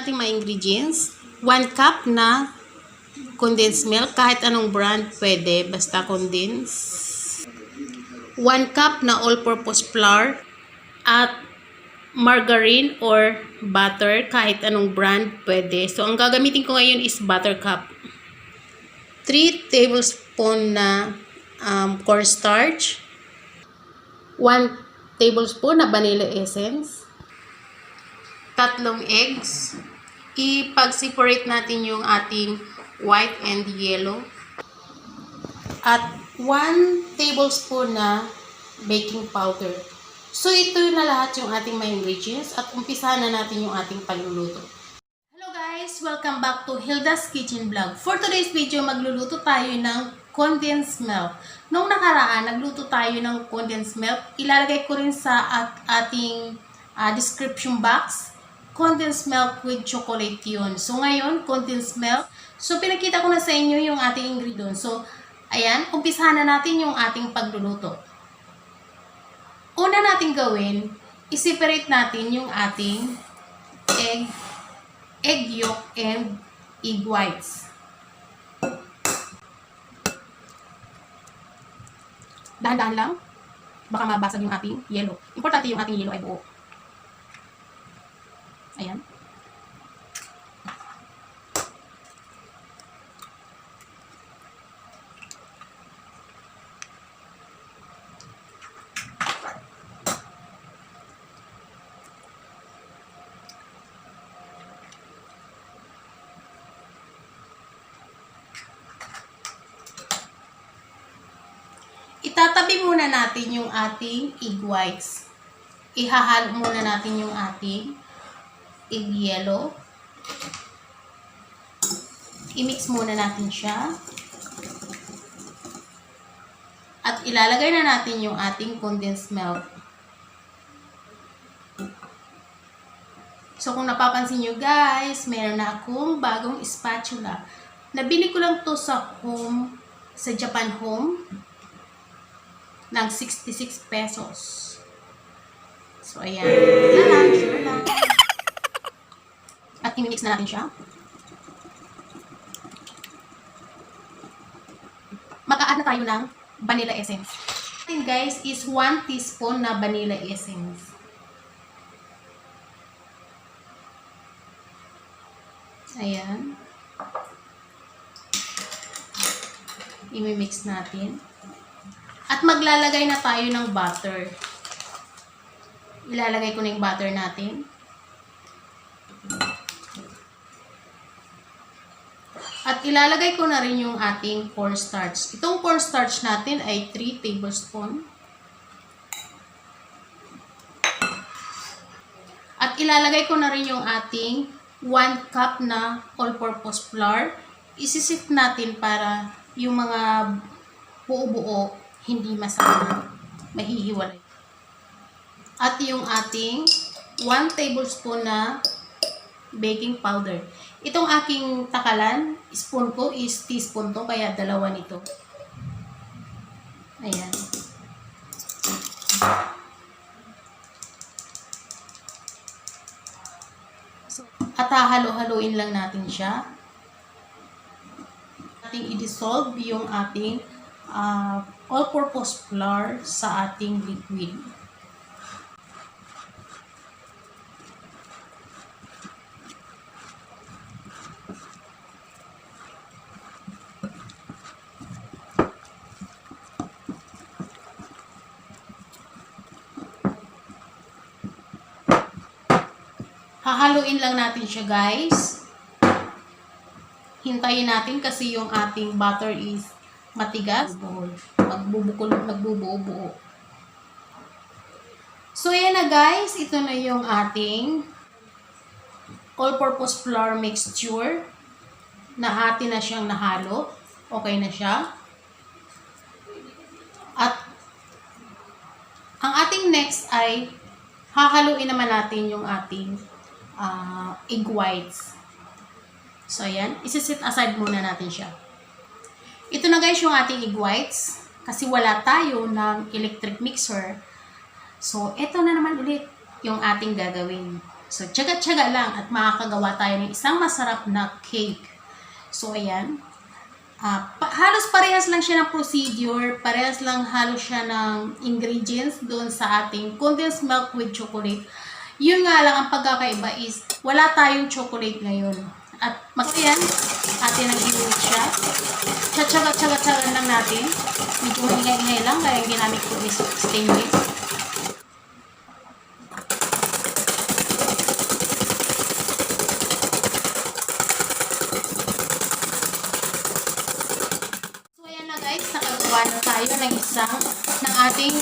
ating mga ingredients. 1 cup na condensed milk. Kahit anong brand pwede, basta condense. 1 cup na all-purpose flour. At margarine or butter. Kahit anong brand pwede. So, ang gagamitin ko ngayon is butter cup. 3 tablespoon na cornstarch. 1 tablespoon na vanilla essence. 3 eggs. Ipag-separate natin yung ating white and yellow. At 1 tablespoon na baking powder. So, ito na lahat yung ating mga ingredients at umpisahan na natin yung ating pagluluto. Hello guys! Welcome back to Hilda's Kitchen Vlog. For today's video, magluluto tayo ng condensed milk. Nung nakaraan, nagluto tayo ng condensed milk. Ilalagay ko rin sa ating description box. Condensed milk with chocolate yun. So, ngayon, condensed milk. So, pinakita ko na sa inyo yung ating ingredients. So, ayan, umpisahan na natin yung ating pagluluto. Una natin gawin, i-separate natin yung ating egg yolk and egg whites. Dahan-dahan lang, baka mabasag yung ating yellow. Importante yung ating yellow ay buo. Ayan. Itatabi muna natin yung ating egg whites. Ihahalo muna natin yung ating egg yellow. I-mix muna natin siya. At ilalagay na natin yung ating condensed milk. So, kung napapansin nyo guys, meron na akong bagong spatula. Nabili ko lang to sa Japan Home ng 66 pesos. So, ayan. Sure lang. At i-mix na natin siya. Mag-a-add na tayo ng vanilla essence. Atin guys is 1 teaspoon na vanilla essence. Ayan. I-mix natin. At maglalagay na tayo ng butter. Ilalagay ko na yung butter natin. At ilalagay ko na rin yung ating cornstarch. Itong cornstarch natin ay 3 tablespoon. At ilalagay ko na rin yung ating 1 cup na all-purpose flour. Isisift natin para yung mga buo-buo hindi masama, mahihiwalay. At yung ating 1 tablespoon na baking powder. Itong aking takalan, spoon ko is teaspoon to, kaya 2 nito. Ayan. So, at hahalo-haloin lang natin siya. Ating i-dissolve yung ating all-purpose flour sa ating liquid. Hahaluin lang natin siya guys. Hintayin natin kasi yung ating butter is matigas. Nagbubuo-buo. So yan na guys. Ito na yung ating all-purpose flour mixture. Atin na siyang nahalo. Okay na siya. At ang ating next ay hahaluin naman natin yung ating egg whites. So, ayan. Isi-set aside muna natin siya. Ito na guys yung ating egg whites. Kasi wala tayo ng electric mixer. So, ito na naman ulit yung ating gagawin. So, tiyaga-tiyaga lang at makakagawa tayo ng isang masarap na cake. So, ayan. Halos parehas lang siya ng procedure, parehas lang halos siya ng ingredients doon sa ating condensed milk with chocolate. Yun nga lang ang pagkakaiba is wala tayong chocolate ngayon. At ayan, atin ang i-mix siya. Tsaga-tsaga lang natin. Medyo ingay-ingay lang kaya yung ginamit ko is stainless. Nakagawa na tayo ng ating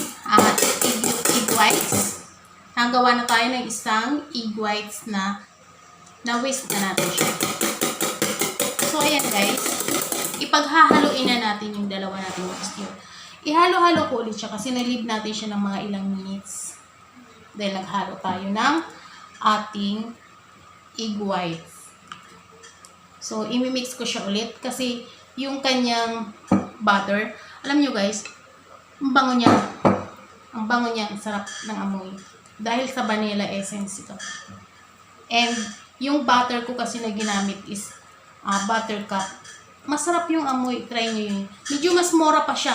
egg whites. Nakagawa na tayo ng isang egg whites na whisk na natin siya. So, ayan guys. Ipaghahaluin na natin yung dalawa natin mixture. Ihalo-halo ko ulit siya kasi nalib natin siya ng mga ilang minutes. Dahil naghalo tayo ng ating egg whites. So, imimix ko siya ulit kasi yung kanyang butter. Alam nyo guys, ang bango niya. Ang bango niya, ang sarap ng amoy. Dahil sa vanilla essence ito. And yung butter ko kasi na ginamit is butter cup. Masarap yung amoy. Try nyo yun. Medyo mas mura pa siya.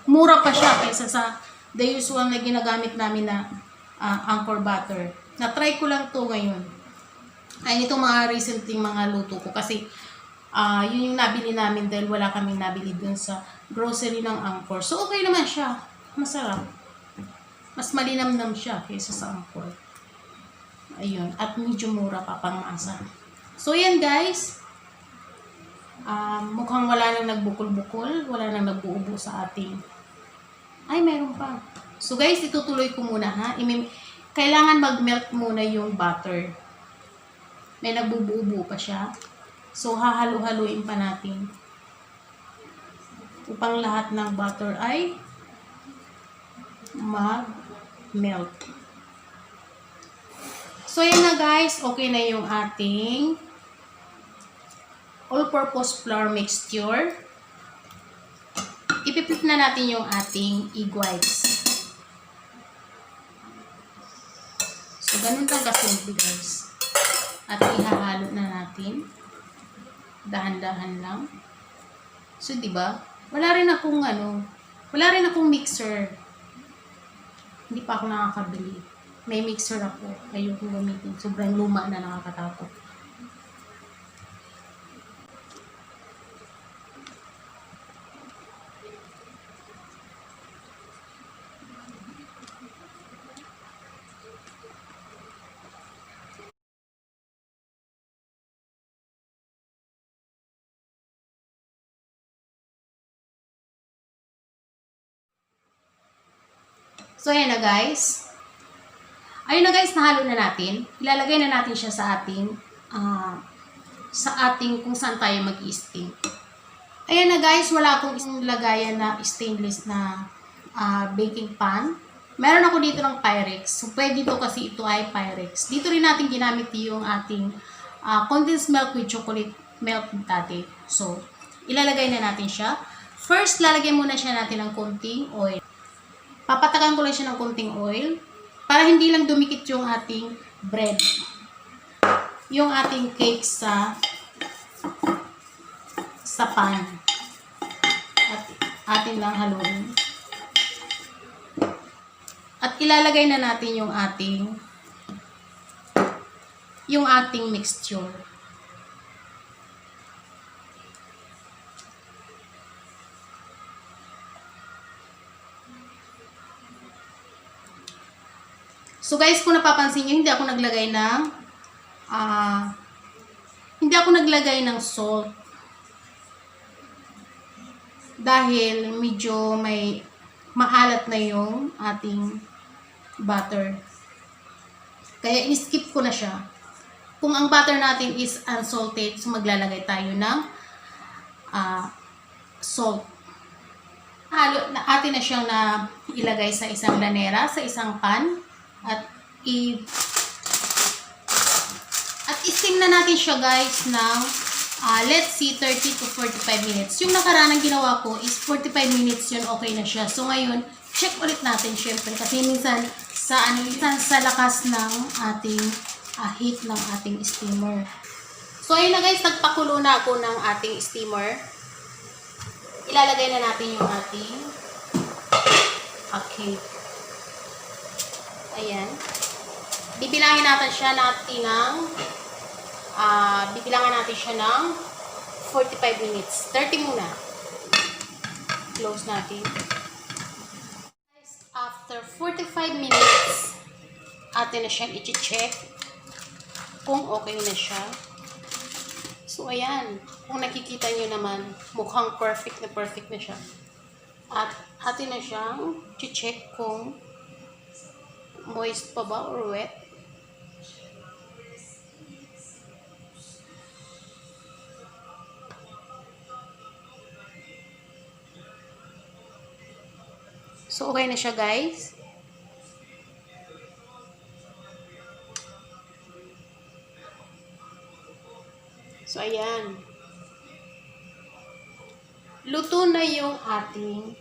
Mura pa siya kaysa sa the usual na ginagamit namin na Anchor butter. Na-try ko lang to ngayon. Ay, ito mga recently mga luto ko. Kasi yun yung nabili namin dahil wala kaming nabili dun sa grocery ng Anchor. So, okay naman siya. Masarap. Mas malinamnam siya kaysa sa Anchor. Ayun. At medyo mura pa pang-masa. So, yan guys. Mukhang wala nang nagbukol-bukol. Wala nang nagbuubo sa ating. Ay, meron pa. So, guys, itutuloy ko muna ha. Kailangan mag-melt muna yung butter. May nagbubuo pa siya. So, hahalo-haluin pa natin. Upang lahat ng butter ay mag-melt. So, yan na guys. Okay na yung ating all-purpose flour mixture. Ipiplit na natin yung ating egg whites. So, ganun lang kasimple guys. At ihahalo na natin. Dahan-dahan lang. So, diba? Wala rin akong mixer. Hindi pa ako nakakabili. May mixer ako. Ayoko gamitin. Sobrang luma na nakakatakot. So, ayan na guys. Ayun na guys, nahalo na natin. Ilalagay na natin siya sa ating kung saan tayo mag-i-steam. Ayan na guys, wala akong lagayan na stainless na baking pan. Meron ako dito ng Pyrex. So, pwede ito kasi ito ay Pyrex. Dito rin natin ginamit yung ating condensed milk with chocolate milk dati. So, ilalagay na natin siya. First, lalagyan muna siya natin ng konting oil. Papatakan ko lang siya ng konting oil para hindi lang dumikit yung ating bread. Yung ating cake sa pan. At atin lang haluin. At ilalagay na natin yung ating mixture. So guys, kung napapansin niyo, hindi ako naglagay ng salt. Dahil medyo may maalat na yung ating butter. Kaya in-skip ko na siya. Kung ang butter natin is unsalted, so maglalagay tayo ng salt. Atin na siyang ilagay sa isang lanera, sa isang pan. At i-steam na natin siya guys ng let's see 30 to 45 minutes. Yung nakaraan ng ginawa ko is 45 minutes yun, okay na siya. So ngayon, check ulit natin syempre kasi minsan sa lakas ng ating heat ng ating steamer. So, ayun na guys, nagpakulo na ako ng ating steamer. Ilalagay na natin yung ating cake. Ayan. Bibilangin natin siya ng 45 minutes. 30 muna. Close natin. After 45 minutes, atin na siyang i-check kung okay na siya. So, ayan. Kung nakikita nyo naman, mukhang perfect na siya. At atin na siyang i-check kung moist pa ba or wet. So, okay na siya, guys. So, ayan. Luto na yung ating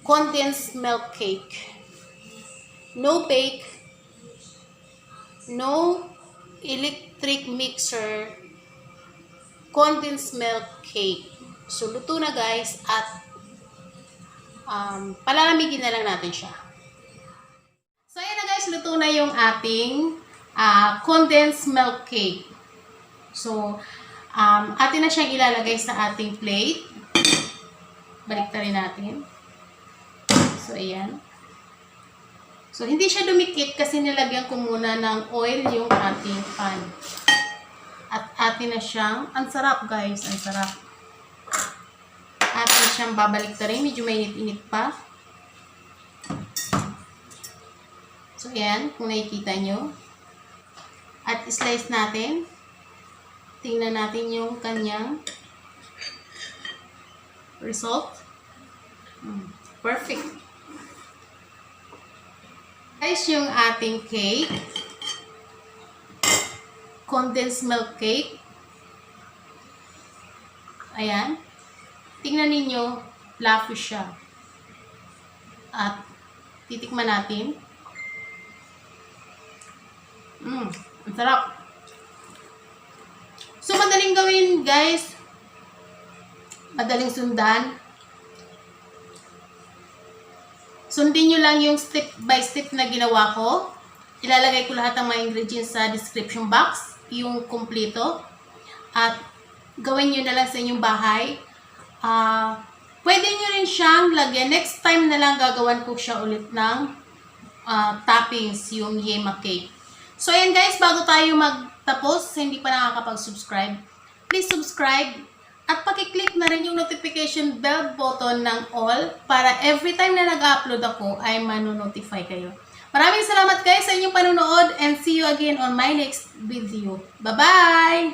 condensed milk cake. No bake, no electric mixer, condensed milk cake. So, luto na guys at palalamigin na lang natin siya. So, ayan na guys, luto na yung ating condensed milk cake. So, atin na siyang ilalagay sa ating plate. Baliktarin natin. So, ayan. So, hindi siya dumikit kasi nilagyan ko muna ng oil yung ating pan. At atin na siyang, ang sarap guys, ang sarap. Atin na siyang babaliktarin, medyo mainit-init pa. So, ayan, kung nakikita nyo. At slice natin. Tingnan natin yung kanyang result. Perfect. Guys, yung ating cake, condensed milk cake. Ayan. Tingnan ninyo, fluffy siya. At titikman natin. Ang sarap. So, madaling gawin, guys. Madaling sundan. Sundin nyo lang yung step by step na ginawa ko. Ilalagay ko lahat ng mga ingredients sa description box. Yung kumpleto. At gawin nyo na lang sa inyong bahay. Pwede nyo rin siyang lagyan. Next time na lang gagawan ko siya ulit ng toppings, yung yema cake. So, ayan guys, bago tayo magtapos, hindi pa nakakapag-subscribe, please subscribe at pakiclick na rin yung notification bell button ng all para every time na nag-upload ako ay mano-notify kayo. Maraming salamat guys sa inyong panonood and see you again on my next video. Bye-bye!